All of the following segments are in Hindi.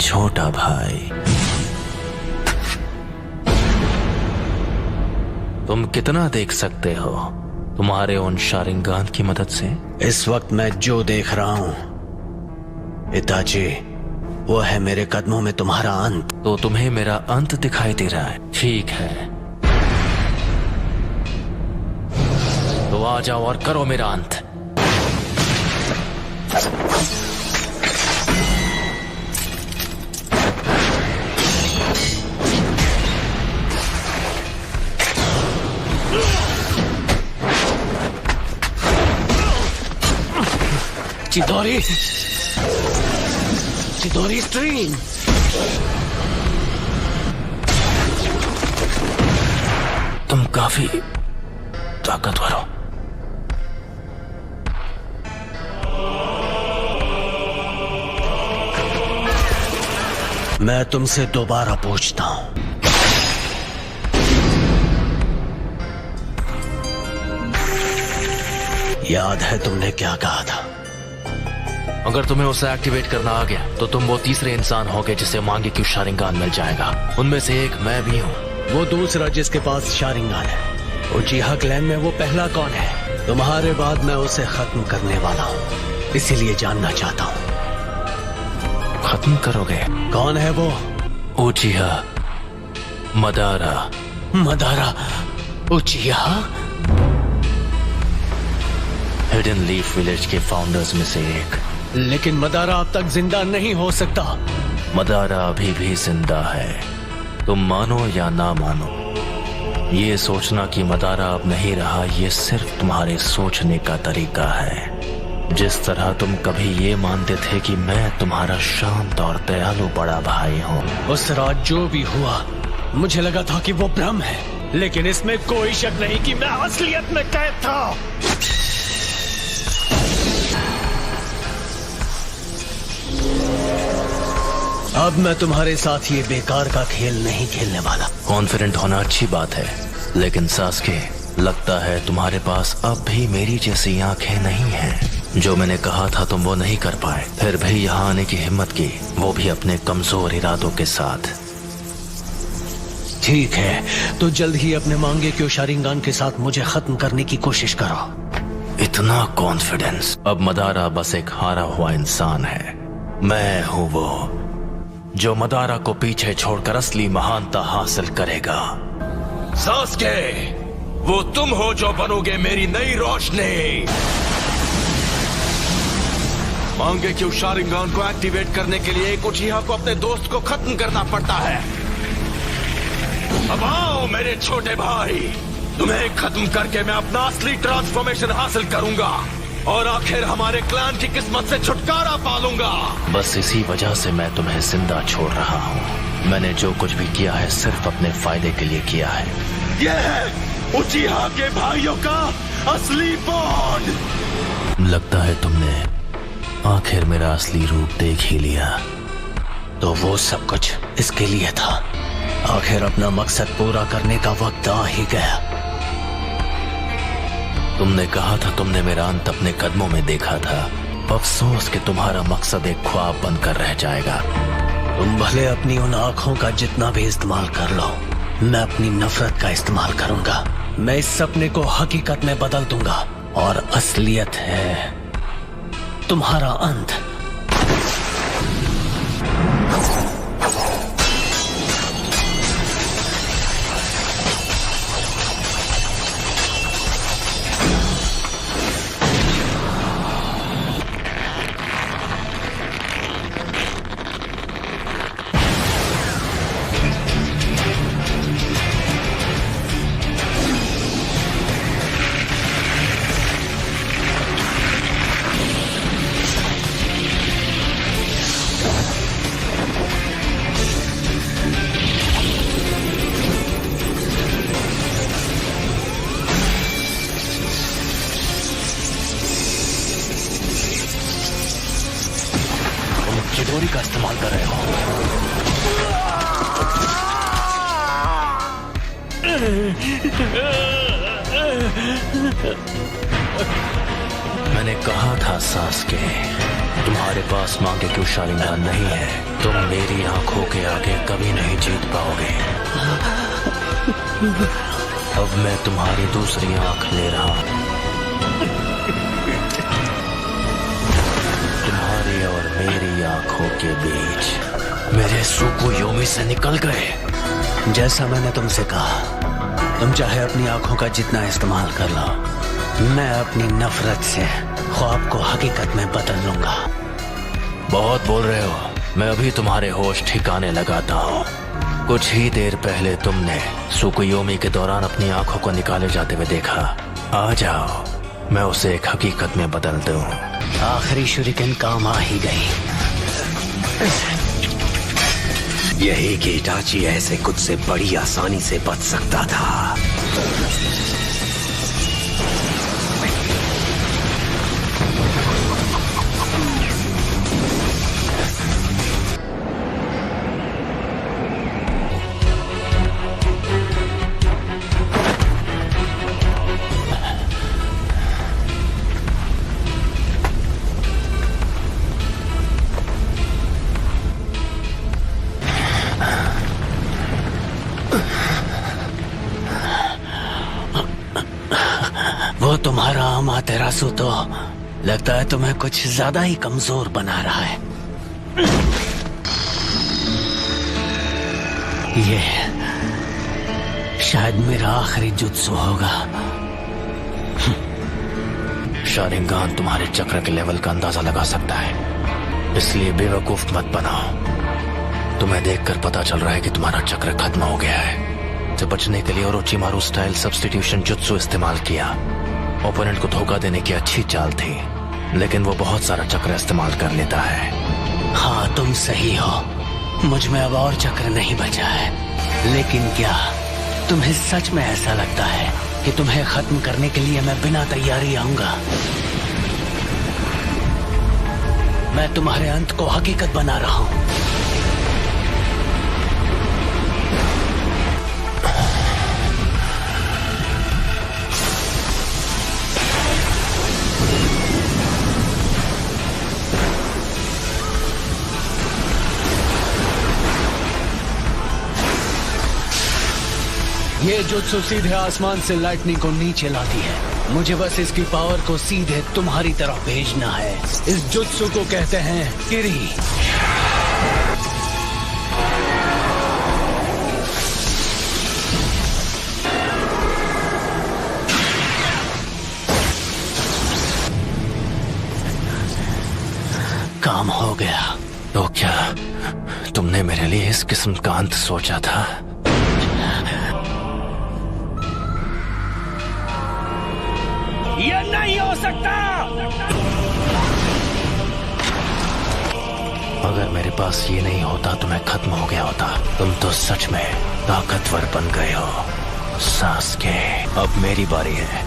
छोटा भाई। तुम कितना देख सकते हो तुम्हारे उन शारिंगान की मदद से? इस वक्त मैं जो देख रहा हूं पिताजी, वो है मेरे कदमों में तुम्हारा अंत। तो तुम्हें मेरा अंत दिखाई दे रहा है? ठीक है, तो आ जाओ और करो मेरा अंत। चिदोरी, चिदोरी स्ट्रीम। तुम काफी ताकतवर हो। मैं तुमसे दोबारा पूछता हूं, याद है तुमने क्या कहा था? अगर तुम्हें उसे एक्टिवेट करना आ गया तो तुम वो तीसरे इंसान होगे जिसे मांगे क्यों शारिंगान मिल जाएगा। उनमें से एक मैं भी हूँ। वो दूसरा जिसके पास शारिंगान है, उचिहा क्लैन में वो पहला कौन है? तुम्हारे बाद मैं उसे खत्म करने वाला हूँ, इसीलिए जानना चाहता हूँ। खत्म करोगे? कौन है वो? उचिहा Madara. Madara उचिहा? Hidden leaf village के फाउंडर्स में से एक। लेकिन मदारा अब तक जिंदा नहीं हो सकता। मदारा अभी भी जिंदा है, तुम मानो या ना मानो। ये सोचना कि मदारा अब नहीं रहा, ये सिर्फ तुम्हारे सोचने का तरीका है। जिस तरह तुम कभी ये मानते थे कि मैं तुम्हारा शांत और दयालु बड़ा भाई हूँ। उस रात जो भी हुआ, मुझे लगा था कि वो भ्रम है, लेकिन इसमें कोई शक नहीं कि मैं असलियत में कैद था। अब मैं तुम्हारे साथ ये बेकार का खेल नहीं खेलने वाला। कॉन्फिडेंट होना अच्छी बात है, लेकिन सास्के, लगता है तुम्हारे पास अब भी मेरी जैसी आंखें नहीं हैं। जो मैंने कहा था तुम वो नहीं कर पाए, फिर भी यहाँ आने की हिम्मत की, वो भी अपने कमजोर इरादों के साथ। ठीक है, तो जल्द ही अपने मांगे क्यों शारिंगान के साथ मुझे खत्म करने की कोशिश करो। इतना कॉन्फिडेंस? अब मदारा बस एक हारा हुआ इंसान है। मैं हूँ वो जो मदारा को पीछे छोड़कर असली महानता हासिल करेगा। सास्के, वो तुम हो जो बनोगे मेरी नई रोशनी। मांगे क्यों शारिंगान को एक्टिवेट करने के लिए एक उचिहा को अपने दोस्त को खत्म करना पड़ता है। अब आओ मेरे छोटे भाई, तुम्हें खत्म करके मैं अपना असली ट्रांसफॉर्मेशन हासिल करूंगा और आखिर हमारे क्लैन की किस्मत से छुटकारा पालूंगा। बस इसी वजह से मैं तुम्हें जिंदा छोड़ रहा हूँ। मैंने जो कुछ भी किया है सिर्फ अपने फायदे के लिए किया है। यह है उचिहा के भाइयों का असली बॉन्ड। लगता है तुमने आखिर मेरा असली रूप देख ही लिया। तो वो सब कुछ इसके लिए था। आखिर अपना मकसद पूरा करने का वक्त आ ही गया। तुमने कहा था तुमने मेरा अंत अपने कदमों में देखा था। अफसोस कि तुम्हारा मकसद एक ख्वाब बनकर रह जाएगा। तुम भले अपनी उन आंखों का जितना भी इस्तेमाल कर लो, मैं अपनी नफरत का इस्तेमाल करूंगा। मैं इस सपने को हकीकत में बदल दूंगा और असलियत है तुम्हारा अंत। चिदोरी का इस्तेमाल कर रहे हो। मैंने कहा था सास्के, तुम्हारे पास मांगे क्यों शारिंगान नहीं है, तुम मेरी आंखों के आगे कभी नहीं जीत पाओगे। अब मैं तुम्हारी दूसरी आंख ले रहा हूं। तुम्हारी और मेरी आंखों के बीच मेरे सुकुयोमी से निकल गए। जैसा मैंने तुमसे कहा, तुम चाहे अपनी आंखों का जितना इस्तेमाल कर लो, मैं अपनी नफरत से ख्वाब को हकीकत में बदल लूंगा। बहुत बोल रहे हो, मैं अभी तुम्हारे होश ठिकाने लगाता हूँ। कुछ ही देर पहले तुमने सुकुयोमी के दौरान अपनी आंखों को निकाले जाते हुए देखा। आ जाओ, मैं उसे एक हकीकत में बदल दूं। आखिरी शुरिकेन काम आ ही गई। यही कि इटाची ऐसे कुछ से बड़ी आसानी से बच सकता था। वो तुम्हारा अमातेरासु तो लगता है तुम्हें कुछ ज्यादा ही कमजोर बना रहा है। ये शायद मेरा आखिरी जुत्सु होगा। शारिंगान तुम्हारे चक्र के लेवल का अंदाजा लगा सकता है, इसलिए बेवकूफ मत बनाओ। तुम्हें देखकर पता चल रहा है कि तुम्हारा चक्र खत्म हो गया है। तो बचने के लिए ओरोचिमारू स्टाइल सब्स्टिट्यूशन जुत्सु इस्तेमाल किया। ओपोनेंट को धोखा देने की अच्छी चाल थी, लेकिन वो बहुत सारा चक्र इस्तेमाल कर लेता है। हाँ, तुम सही हो। मुझ में अब और चक्र नहीं बचा है। लेकिन क्या तुम्हें सच में ऐसा लगता है कि तुम्हें खत्म करने के लिए मैं बिना तैयारी आऊंगा? मैं तुम्हारे अंत को हकीकत बना रहा हूं। ये जुत्सु सीधे आसमान से लाइटनिंग को नीचे लाती है। मुझे बस इसकी पावर को सीधे तुम्हारी तरफ भेजना है। इस जुत्सु को कहते हैं किरी। काम हो गया। तो क्या तुमने मेरे लिए इस किस्म का अंत सोचा था? ये नहीं हो सकता। अगर मेरे पास ये नहीं होता तो मैं खत्म हो गया होता। तुम तो सच में ताकतवर बन गए हो सास्के। अब मेरी बारी है।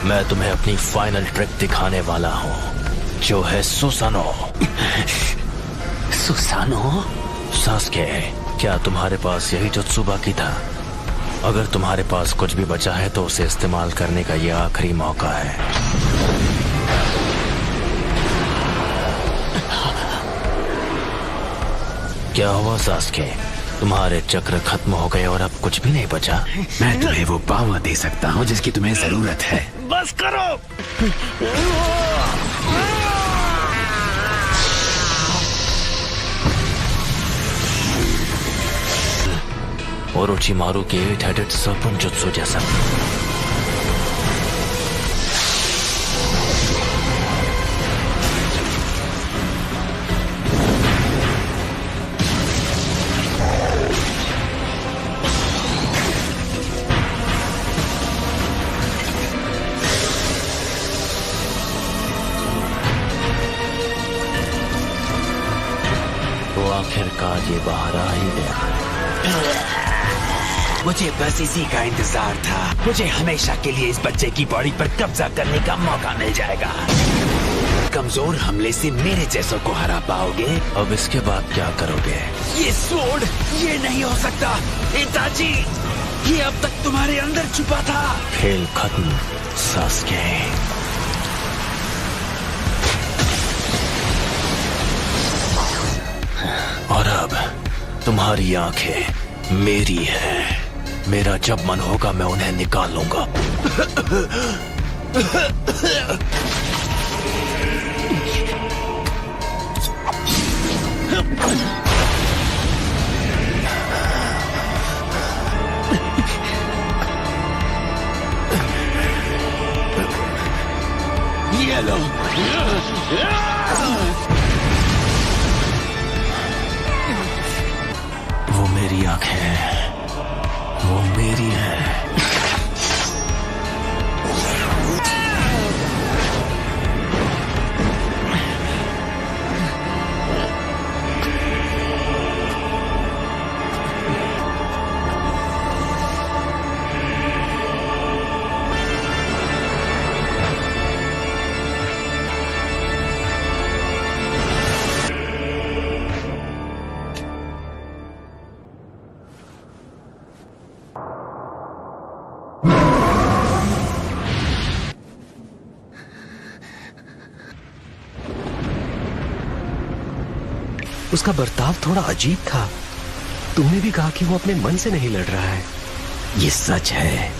मैं तुम्हें अपनी फाइनल ट्रिक दिखाने वाला हूँ, जो है सुसानो। सुसानो? सास्के, क्या तुम्हारे पास यही जुत्सु बाकी था? अगर तुम्हारे पास कुछ भी बचा है तो उसे इस्तेमाल करने का यह आखिरी मौका है। क्या हुआ सास्के? तुम्हारे चक्र खत्म हो गए और अब कुछ भी नहीं बचा? मैं तुम्हें वो पावर दे सकता हूँ जिसकी तुम्हें जरूरत है। बस करो। ओरोचिमारू के 8-हेडेड सर्पेंट जुत्सु जैसा। तो आखिरकार ये बाहर आ ही गया। मुझे बस इसी का इंतजार था। मुझे हमेशा के लिए इस बच्चे की बॉडी पर कब्जा करने का मौका मिल जाएगा। कमजोर हमले से मेरे जैसों को हरा पाओगे। अब इसके बाद क्या करोगे? ये स्वॉर्ड, ये नहीं हो सकता। इताची, ये अब तक तुम्हारे अंदर छुपा था। खेल खत्म सास्के। और अब तुम्हारी आंखें मेरी हैं। मेरा जब मन होगा मैं उन्हें निकाल लूंगा। ये लो। वो मेरी आंखें हैं, वो मेरी है। उसका बर्ताव थोड़ा अजीब था। तुमने भी कहा कि वो अपने मन से नहीं लड़ रहा है। ये सच है।